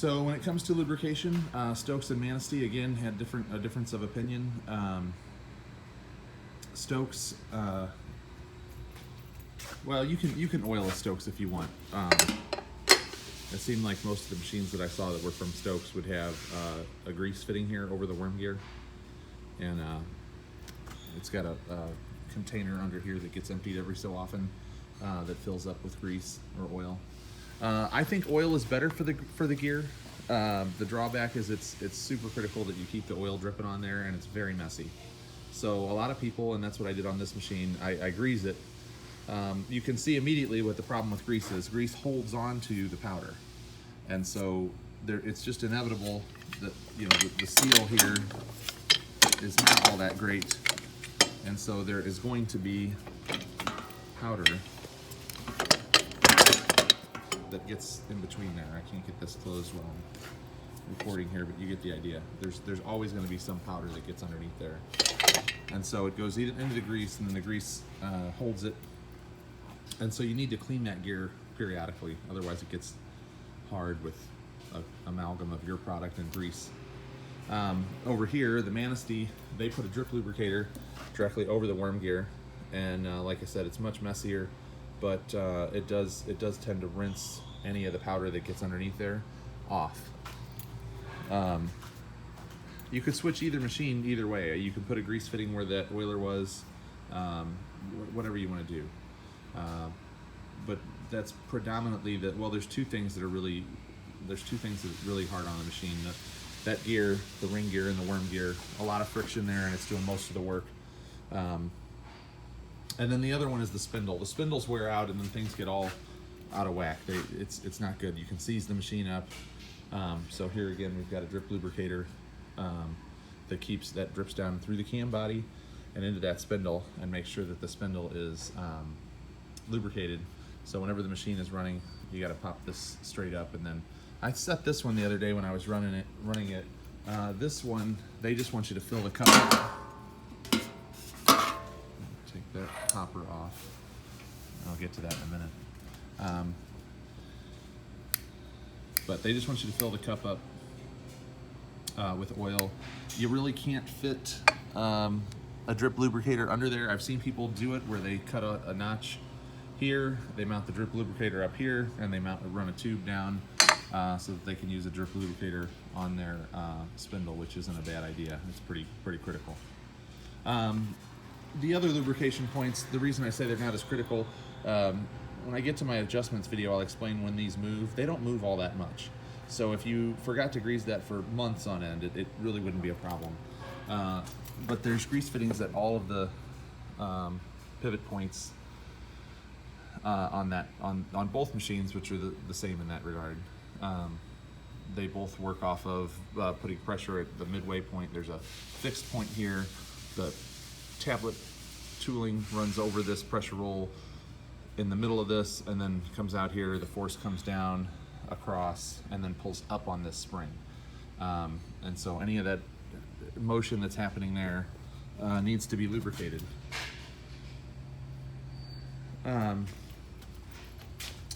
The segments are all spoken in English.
So when it comes to lubrication, Stokes and Manistee again had a difference of opinion. Stokes, well, you can oil a Stokes if you want. It seemed like most of the machines that I saw that were from Stokes would have a grease fitting here over the worm gear, and it's got a container under here that gets emptied every so often that fills up with grease or oil. I think oil is better for the gear. The drawback is it's super critical that you keep the oil dripping on there, and it's very messy. So a lot of people, and that's what I did on this machine, I grease it. You can see immediately what the problem with grease is. Grease holds on to the powder, and so it's just inevitable that the seal here is not all that great, and so there is going to be powder that gets in between there. I can't get this closed while I'm recording here, but you get the idea. There's always going to be some powder that gets underneath there, and so it goes into the grease, and then the grease holds it, and so you need to clean that gear periodically, otherwise it gets hard with an amalgam of your product and grease. Over here, the Manistee, they put a drip lubricator directly over the worm gear, and like I said, it's much messier, but it does tend to rinse any of the powder that gets underneath there off. You could switch either machine either way. You can put a grease fitting where that oiler was, whatever you want to do. But that's predominantly there's two things that are really hard on the machine. That gear, the ring gear and the worm gear, a lot of friction there, and it's doing most of the work. And then the other one is the spindle. The spindles wear out, and then things get all out of whack. It's not good. You can seize the machine up. So here again, we've got a drip lubricator that drips down through the cam body and into that spindle, and makes sure that the spindle is lubricated. So whenever the machine is running, you got to pop this straight up. And then I set this one the other day when I was running it. This one, they just want you to fill the cup up. Take that hopper off. I'll get to that in a minute. But they just want you to fill the cup up with oil. You really can't fit a drip lubricator under there. I've seen people do it where they cut a notch here, they mount the drip lubricator up here, and they run a tube down so that they can use a drip lubricator on their spindle, which isn't a bad idea. It's pretty critical. The other lubrication points, the reason I say they're not as critical, when I get to my adjustments video, I'll explain when these move. They don't move all that much. So if you forgot to grease that for months on end, it really wouldn't be a problem. But there's grease fittings at all of the pivot points on both machines, which are the same in that regard. They both work off of putting pressure at the midway point. There's a fixed point here. The tablet tooling runs over this pressure roll in the middle of this, and then comes out here. The force comes down across and then pulls up on this spring. And so any of that motion that's happening there needs to be lubricated.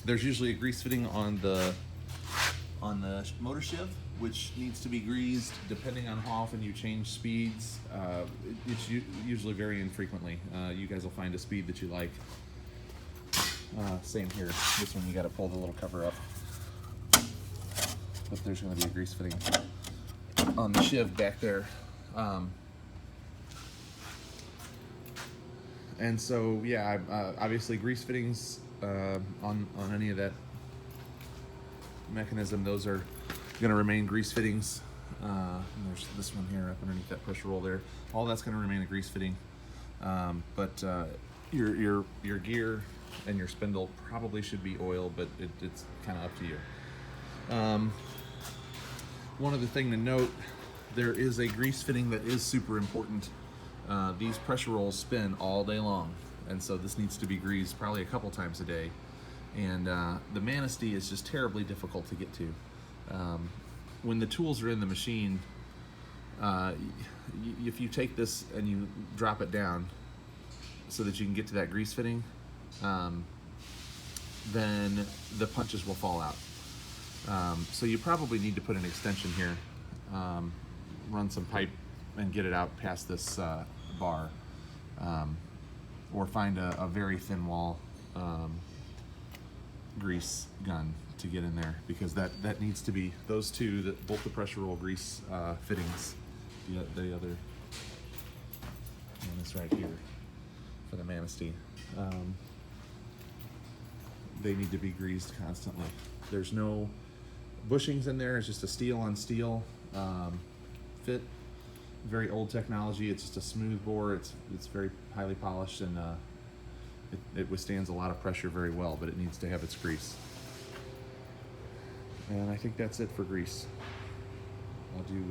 There's usually a grease fitting on the motor shift, which needs to be greased depending on how often you change speeds. It's usually very infrequently. You guys will find a speed that you like. Same here. This one you got to pull the little cover up, but there's going to be a grease fitting on the shiv back there. And so yeah, obviously grease fittings on any of that mechanism, those are going to remain grease fittings. There's this one here up underneath that pressure roll there. All that's going to remain a grease fitting. But your gear and your spindle probably should be oil, but it's kind of up to you. One other thing to note, there is a grease fitting that is super important. These pressure rolls spin all day long, and so this needs to be greased probably a couple times a day. And the Manistee is just terribly difficult to get to. When the tools are in the machine, if you take this and you drop it down so that you can get to that grease fitting, then the punches will fall out. So you probably need to put an extension here, run some pipe and get it out past this bar, or find a very thin wall grease gun to get in there, because that needs to be, those two, both the pressure roll grease fittings, the other one is right here for the Manistee. They need to be greased constantly. There's no bushings in there, it's just a steel on steel fit. Very old technology. It's just a smooth bore. It's very highly polished, and it withstands a lot of pressure very well, but it needs to have its grease. And I think that's it for grease. I'll do